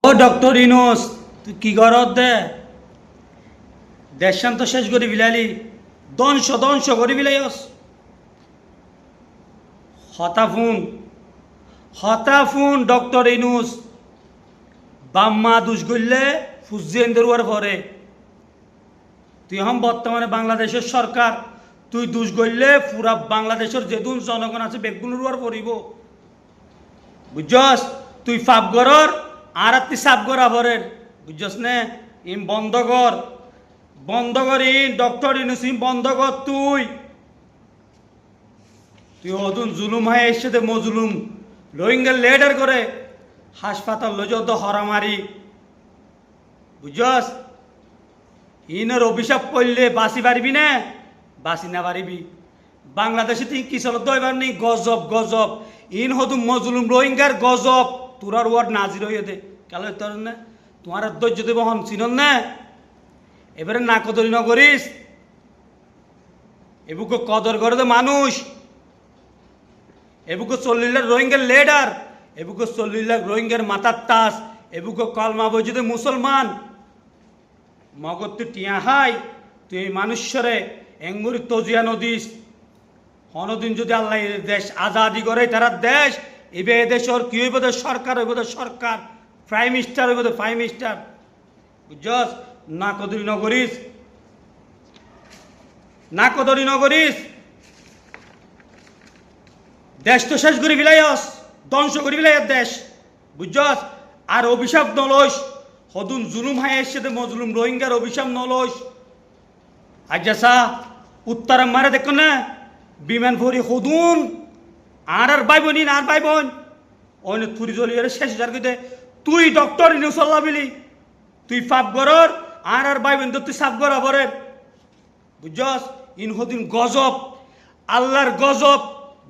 ও doctor ইনোস, তুই কি করত দে? দেশান্ত শেষ করে বিলালি, ধ্বংস ধ্বংস করে বিলাইস। হতাফুন হতাফুন ডক্টর ইনুস বাম্মা দুষ করলে ফুজিয়েন্দের পরে তুই হম বর্তমানে বাংলাদেশের সরকার, তুই দুষ করলে পুরা বাংলাদেশের যেদুন জনগণ আছে বেগুনের পড়িব, বুঝছস? তুই ফাপ গরর আর তুই সাপ গড়া ভরের, বুঝছস নে? ইম বন্ধ কর, বন্ধ কর। ইন ডক্টর ইনুস ইম বন্ধ কর। তুই অদুন জুলুম হয় এর সাথে মজলুম রোহিঙ্গা লেডার করে হাসপাতাল লজত হরামারি, বুঝছস? ইনের অভিশাপ পড়লে বাঁচি পারবি না, বাঁচি না পারিবি। বাংলাদেশে তুই কি চলত এবার নেই, গজব গজব। ইন হদুম মজলুম রোহিঙ্গার গজব তোরার ওয়ার্ড নাজির হয়ে দে কেন তোর না তোমার ধৈর্য দেব হন চিনন না। এবারে না কদরি নগরিস, এবুকে কদর করে দে মানুষ, এবুকে 40 লাখ রোহিঙ্গার লেডার, এবুকে 40 লাখ রোহিঙ্গার মাথার তাস, এবুকে কলমা বইতে মুসলমান মগর তুই টিয়া হাই। তুই এই মানুষরে এঙ্গুরি তজিয়া নদীস হনদিন যদি আল্লাহ দেশ আজাদি করে তারা দেশ এবে এদেশের কি হইব? সরকার হইব, সরকার প্রাইম মিনিস্টার হইব, প্রাইম মিনিস্টার, বুঝছস? না কদরি নগরিস, না কদরি নগরিস। দেশ তো শেষ করে বিলাইস, ধ্বংস করে বিলাইস দেশ, বুঝছস? আর অভিশাপ নলস হদুন জুলুম হায় এসে মজলুম রোহিঙ্গার অভিশাপ নলস। আজ্জাসা উত্তরাম মারে দেখ না বিমান ভরি হদুন আর ভাই বোন আর ভাই বোন অনেক থুরি জলিয়ে শেষ যার কইতে তুই ডক্টর ইনুসল্লাহ বিলি তুই ফাপ গরর আর ভাই বোন তুই সাপ গড়া ভরে, বুঝছস? ইন হদিন গজব, আল্লাহর গজব,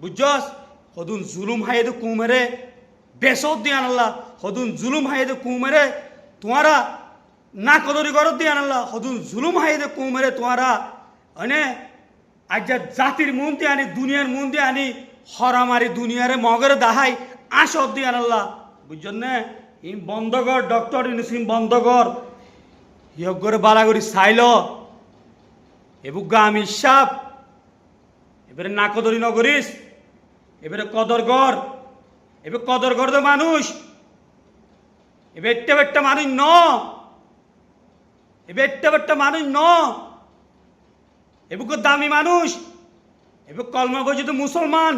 বুঝছস? হদুন জুলুম হাইদে কুমেরে বেসত দিয়ান আল্লাহ, হদুন জুলুম হাইদে কুমেরে তোমারা না কদরি করত দিয়ান আল্লাহ, হদুন জুলুম হাইদে কুমেরে তোমারা মানে আজ জাতির মন দিয়ে আনি দুনিয়ার মন দিয়ে আনি হরামারি দুনিয়ারে মগরে দাহাই আসত দিয়ান আল্লাহ, বুঝছেন না? ইম বন্ধ কর ডক্টর ইনুসিম বন্ধ কর। ইয়ক করে বালাগরি চাইল এবুগা আমি সাপ এবারে না কদরি নগরিস, এবারে কদর কর, এবার কদর কর তো মানুষ, এবার একটা বেটটা মানুষ ন, এবার একটা বেটটা মানুষ ন, এবার দামি মানুষ, এবার কলমা বইছে তো মুসলমান,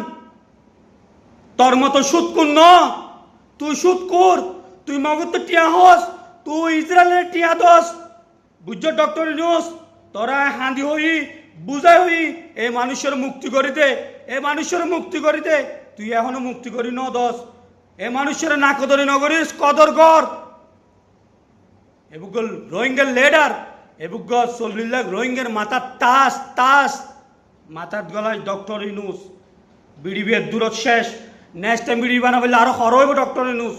তোর মতো সুদ কর ন, তুই সুদ কর, তুই মগর তো টিয়া হস, তুই ইসরায়েলের টিয়া দস, বুঝছ ডক্টর ইউনুস? তোরা হাঁদি হই বুঝাই হই এই মানুষের মুক্তি করি দে, এ মানুষের মুক্তি করি দে। তুই এখনো মুক্তি করি ন দশ, এ মানুষের না কদরি নগরিস, কদর কর। এবুগল রোহিঙ্গার লেডার, এবুগ 40 লাখ রোহিঙ্গার মাথার তাস তাস মাথার গলায় ডক্টর ইনুস বিড়িবিয়ের দূরত শেষ। নেক্সট টাইম বিড়ি বানাবলে আরো হর হইব ডক্টর ইনুস।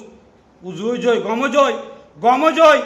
উজুই জয় গমজয় গমজয়।